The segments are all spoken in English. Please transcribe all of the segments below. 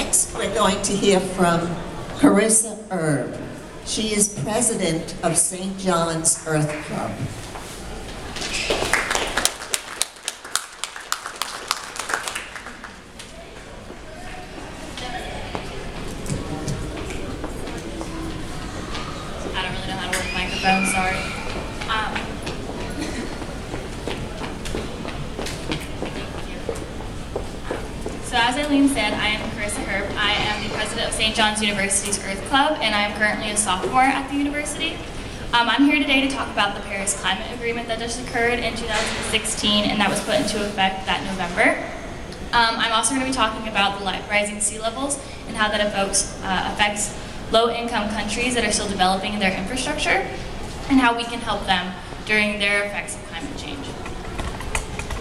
Next, we're going to hear from Carissa Herb. She is president of St. John's Earth Club. I don't really know how to work microphones, sorry. So as Eileen said, I am Carissa Herb. I am the president of St. John's University's Earth Club, and I am currently a sophomore at the university. I'm here today to talk about the Paris Climate Agreement that just occurred in 2016 and that was put into effect that November. I'm also going to be talking about the rising sea levels and how that affects low-income countries that are still developing their infrastructure and how we can help them during their effects of climate change.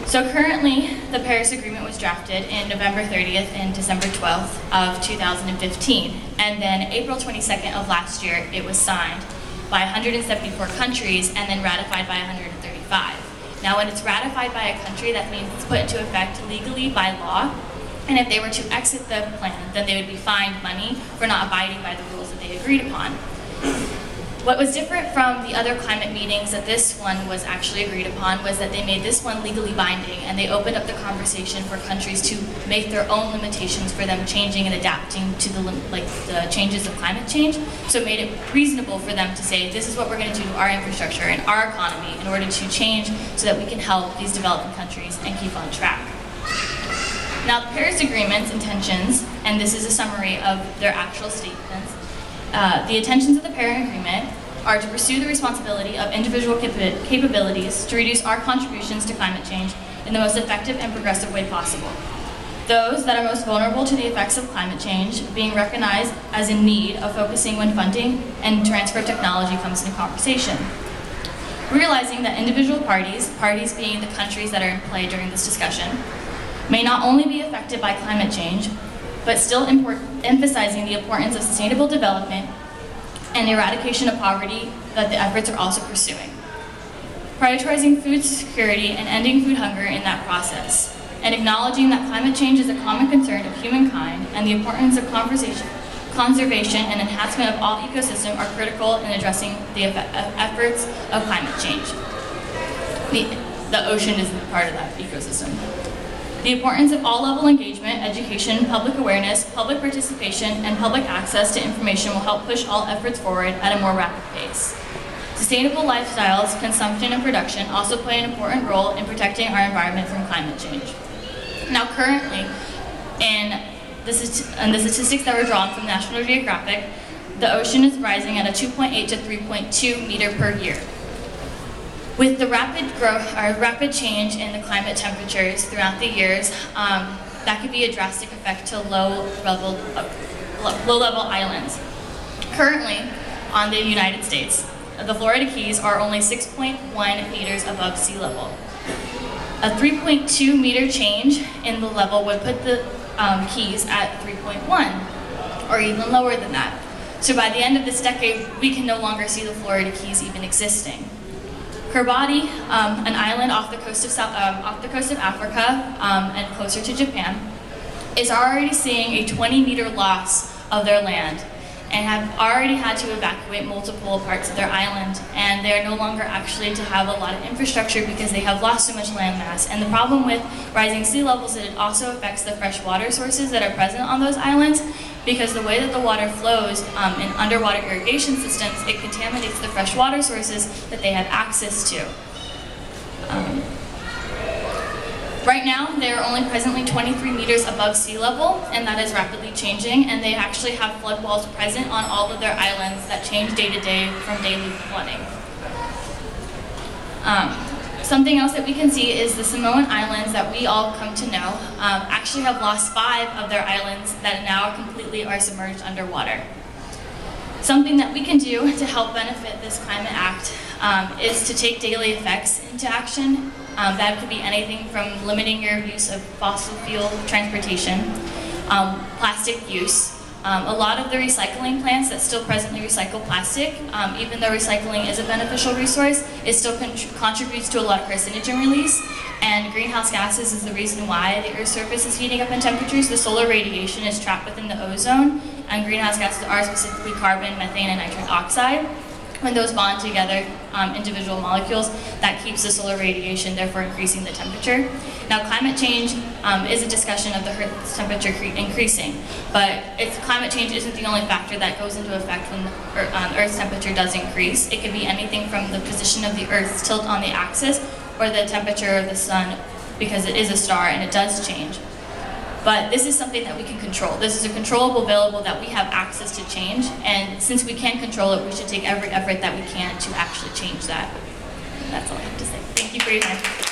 So currently, the Paris Agreement was drafted in November 30th and December 12th of 2015, and then April 22nd of last year, it was signed by 174 countries and then ratified by 135. Now, when it's ratified by a country, that means it's put into effect legally by law, and if they were to exit the plan, then they would be fined money for not abiding by the rules that they agreed upon. What was different from the other climate meetings that this one was actually agreed upon was that they made this one legally binding, and they opened up the conversation for countries to make their own limitations for them changing and adapting to the changes of climate change. So it made it reasonable for them to say, this is what we're going to do to our infrastructure and our economy in order to change so that we can help these developing countries and keep on track. Now, the Paris Agreement's intentions, and this is a summary of their actual statements, the intentions of the Paris Agreement are to pursue the responsibility of individual capabilities to reduce our contributions to climate change in the most effective and progressive way possible. Those that are most vulnerable to the effects of climate change being recognized as in need of focusing when funding and transfer of technology comes into conversation. Realizing that individual parties being the countries that are in play during this discussion, may not only be affected by climate change, but still emphasizing the importance of sustainable development and the eradication of poverty that the efforts are also pursuing. Prioritizing food security and ending food hunger in that process, and acknowledging that climate change is a common concern of humankind and the importance of conservation and enhancement of all ecosystems are critical in addressing the efforts of climate change. The ocean is part of that ecosystem. The importance of all-level engagement, education, public awareness, public participation, and public access to information will help push all efforts forward at a more rapid pace. Sustainable lifestyles, consumption, and production also play an important role in protecting our environment from climate change. Now, currently, in the statistics that were drawn from National Geographic, the ocean is rising at a 2.8 to 3.2 meter per year. With the rapid change in the climate temperatures throughout the years, that could be a drastic effect to low-level islands. Currently, on the United States, the Florida Keys are only 6.1 meters above sea level. A 3.2 meter change in the level would put the Keys at 3.1, or even lower than that. So by the end of this decade, we can no longer see the Florida Keys even existing. Kiribati, an island off the coast of Africa and closer to Japan, is already seeing a 20-meter loss of their land and have already had to evacuate multiple parts of their island, and they are no longer actually to have a lot of infrastructure because they have lost so much land mass. And the problem with rising sea levels is it also affects the fresh water sources that are present on those islands, because the way that the water flows in underwater irrigation systems, it contaminates the fresh water sources that they have access to. Right now, they are only presently 23 meters above sea level, and that is rapidly changing, and they actually have flood walls present on all of their islands that change day to day from daily flooding. Something else that we can see is the Samoan Islands that we all come to know actually have lost 5 of their islands that now completely are submerged underwater. Something that we can do to help benefit this Climate Act is to take daily effects into action. That could be anything from limiting your use of fossil fuel transportation, plastic use, A lot of the recycling plants that still presently recycle plastic, even though recycling is a beneficial resource, it still contributes to a lot of carcinogen release. And greenhouse gases is the reason why the Earth's surface is heating up in temperatures. The solar radiation is trapped within the ozone, and greenhouse gases are specifically carbon, methane, and nitric oxide. When those bond together, individual molecules, that keeps the solar radiation, therefore increasing the temperature. Now, climate change is a discussion of the Earth's temperature increasing, but climate change isn't the only factor that goes into effect when the Earth's temperature does increase. It could be anything from the position of the Earth's tilt on the axis or the temperature of the sun, because it is a star and it does change. But this is something that we can control. This is a controllable variable that we have access to change, and since we can control it, we should take every effort that we can to actually change that. That's all I have to say. Thank you for your time.